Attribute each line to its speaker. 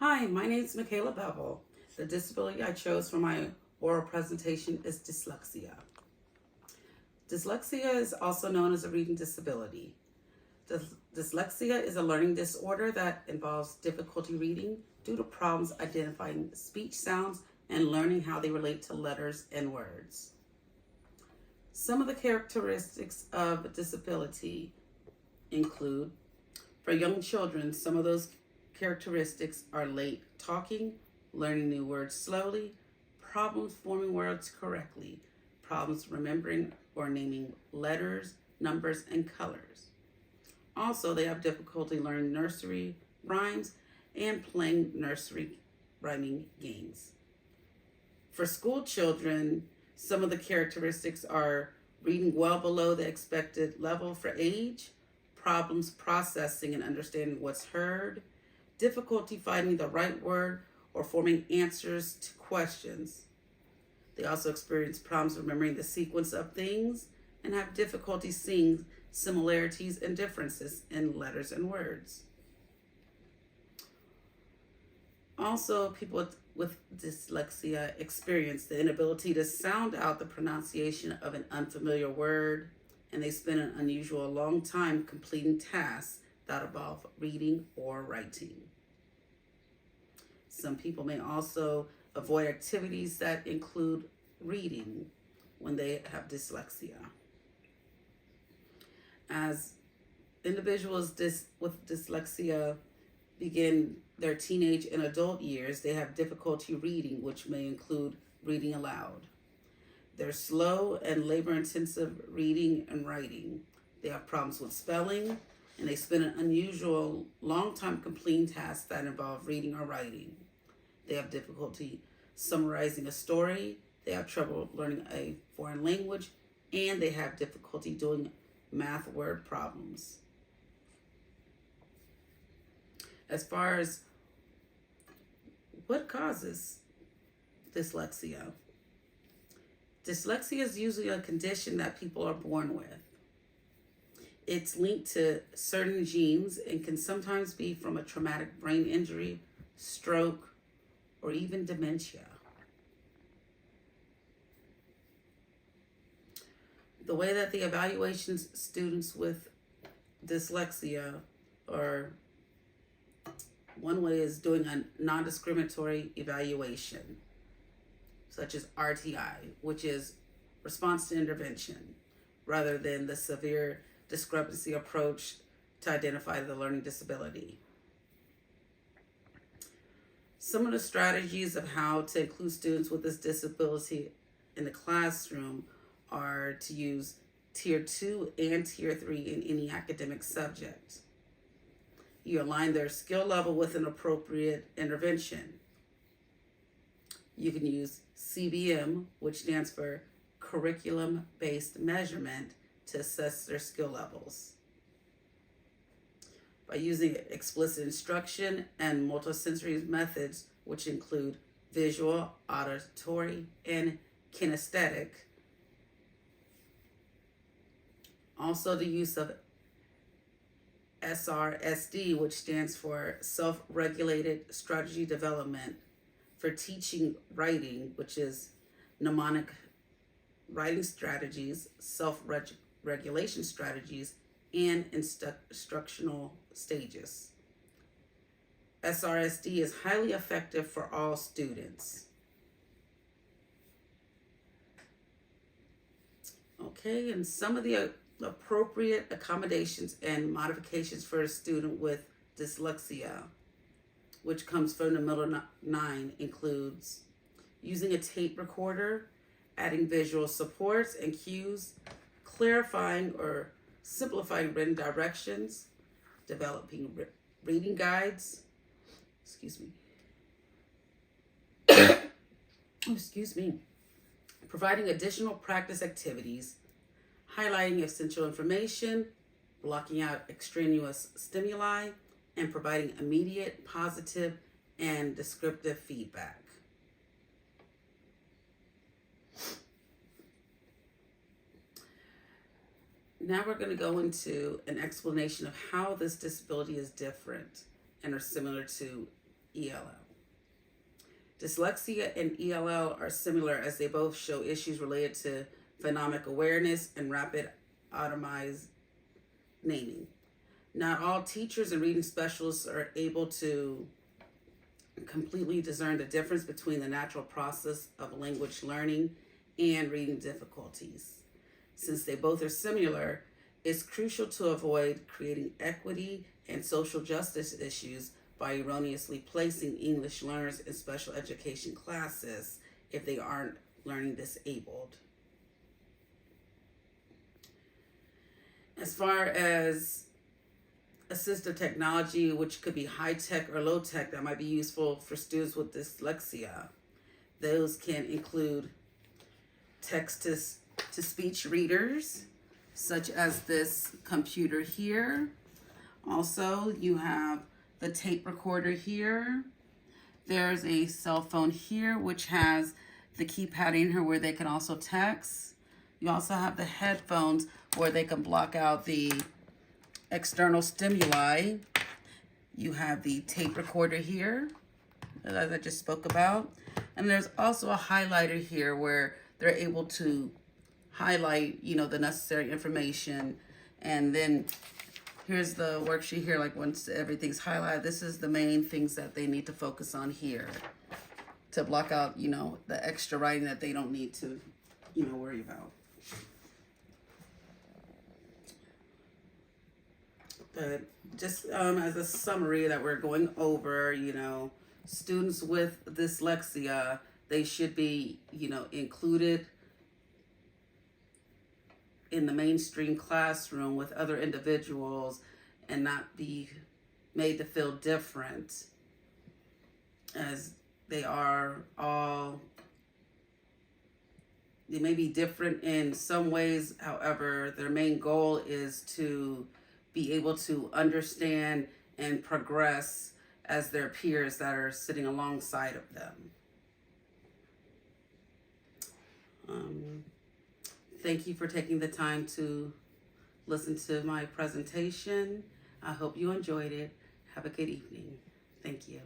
Speaker 1: Hi, my name is Michaela Bevel. The disability I chose for my oral presentation is dyslexia. Dyslexia is also known as a reading disability. Dyslexia is a learning disorder that involves difficulty reading due to problems identifying speech sounds and learning how they relate to letters and words. Some of the characteristics of disability include, for young children, some of those characteristics are late talking, learning new words slowly, problems forming words correctly, problems remembering or naming letters, numbers, and colors. Also, they have difficulty learning nursery rhymes and playing nursery rhyming games. For school children, some of the characteristics are reading well below the expected level for age, problems processing and understanding what's heard, difficulty finding the right word or forming answers to questions. They also experience problems remembering the sequence of things and have difficulty seeing similarities and differences in letters and words. Also, people with dyslexia experience the inability to sound out the pronunciation of an unfamiliar word, and they spend an unusual long time completing tasks that involve reading or writing. Some people may also avoid activities that include reading when they have dyslexia. As individuals with dyslexia begin their teenage and adult years, they have difficulty reading, which may include reading aloud. They're slow and labor-intensive reading and writing. They have problems with spelling, and they spend an unusual long time completing tasks that involve reading or writing. They have difficulty summarizing a story. They have trouble learning a foreign language, and they have difficulty doing math word problems. As far as what causes dyslexia, dyslexia is usually a condition that people are born with. It's linked to certain genes and can sometimes be from a traumatic brain injury, stroke, or even dementia. The way that the evaluations students with dyslexia, or one way is doing a non-discriminatory evaluation, such as RTI, which is response to intervention, rather than the severe discrepancy approach to identify the learning disability. Some of the strategies of how to include students with this disability in the classroom are to use Tier 2 and Tier 3 in any academic subject. You align their skill level with an appropriate intervention. You can use CBM, which stands for Curriculum-Based Measurement, to assess their skill levels. By using explicit instruction and multisensory methods, which include visual, auditory, and kinesthetic. Also the use of SRSD, which stands for Self-Regulated Strategy Development, for teaching writing, which is mnemonic writing strategies, self-regulation strategies, and instructional stages. SRSD is highly effective for all students. Okay, and some of the appropriate accommodations and modifications for a student with dyslexia, which comes from the Middle 9, includes using a tape recorder, adding visual supports and cues, clarifying or simplifying written directions, developing reading guides, providing additional practice activities, highlighting essential information, blocking out extraneous stimuli, and providing immediate, positive, and descriptive feedback. Now we're going to go into an explanation of how this disability is different and are similar to ELL. Dyslexia and ELL are similar as they both show issues related to phonemic awareness and rapid automized naming. Not all teachers and reading specialists are able to completely discern the difference between the natural process of language learning and reading difficulties. Since they both are similar, it's crucial to avoid creating equity and social justice issues by erroneously placing English learners in special education classes if they aren't learning disabled. As far as assistive technology, which could be high tech or low tech, that might be useful for students with dyslexia, those can include text to speech readers, such as this computer here. Also, you have the tape recorder here. There's a cell phone here, which has the keypad in here where they can also text. You also have the headphones where they can block out the external stimuli. You have the tape recorder here, as I just spoke about. And there's also a highlighter here where they're able to highlight, the necessary information. And then here's the worksheet here, like once everything's highlighted, this is the main things that they need to focus on here to block out, the extra writing that they don't need to, worry about. But just as a summary that we're going over, students with dyslexia, they should be, included in the mainstream classroom with other individuals and not be made to feel different, as they may be different in some ways. However, their main goal is to be able to understand and progress as their peers that are sitting alongside of them. Thank you for taking the time to listen to my presentation. I hope you enjoyed it. Have a good evening. Thank you.